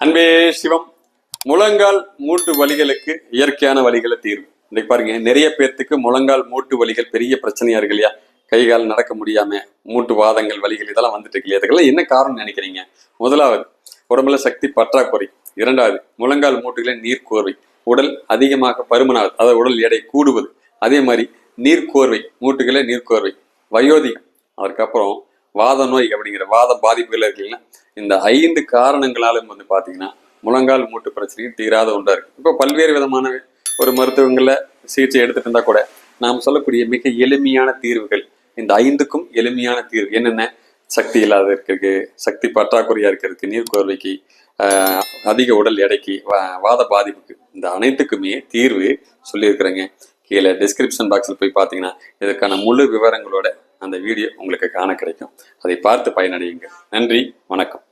அன்பே சிவம். முழங்கால் மூட்டு வலிகளுக்கு இயற்கையான வலிகளை தீர்வு. இன்னைக்கு பாருங்க, நிறைய பேர்த்துக்கு முழங்கால் மூட்டு வலிகள் பெரிய பிரச்சனையா இருக்கு இல்லையா? கை கால் நடக்க முடியாம மூட்டு வாதங்கள் வலிகள் இதெல்லாம் வந்துட்டு இருக்கு இல்லையா? இதுக்கெல்லாம் என்ன காரணம் நினைக்கிறீங்க? முதலாவது, உடம்புல சக்தி பற்றாக்குறை. இரண்டாவது, முழங்கால் மூட்டுகளில் நீர்க்கோர்வை. உடல் அதிகமாக பருமனாகுது, அதாவது உடல் எடை கூடுவது. அதே மாதிரி நீர்க்கோர்வை, மூட்டுகளே நீர்க்கோர்வை. வயோதிகம், அதுக்கப்புறம் வாத நோய் அப்படிங்கிற வாத பாதிப்புகள் இருக்குல்ல. இந்த 5 காரணங்களாலும் பாத்தீங்கன்னா முழங்கால் மூட்டு பிரச்சனையும் தீராத ஒன்றா இருக்கு. இப்போ பல்வேறு விதமான ஒரு மருத்துவங்கள்ல சிகிச்சை எடுத்துட்டு இருந்தா கூட நாம் சொல்லக்கூடிய மிக எளிமையான தீர்வுகள், இந்த 5க்கும் எளிமையான தீர்வு என்னென்ன? சக்தி இல்லாத இருக்கிறதுக்கு, சக்தி பற்றாக்குறையா இருக்கிறதுக்கு, நீர்க்கோர்வைக்கு, அதிக உடல் எடைக்கு, வாத பாதிப்புக்கு, இந்த அனைத்துக்குமே தீர்வு சொல்லியிருக்கிறேங்க. கீழே டிஸ்கிரிப்ஷன் பாக்ஸில் போய் பார்த்தீங்கன்னா இதற்கான முழு விவரங்களோட அந்த வீடியோ உங்களுக்கு காண கிடைக்கும். அதை பார்த்து பயனடையுங்க. நன்றி, வணக்கம்.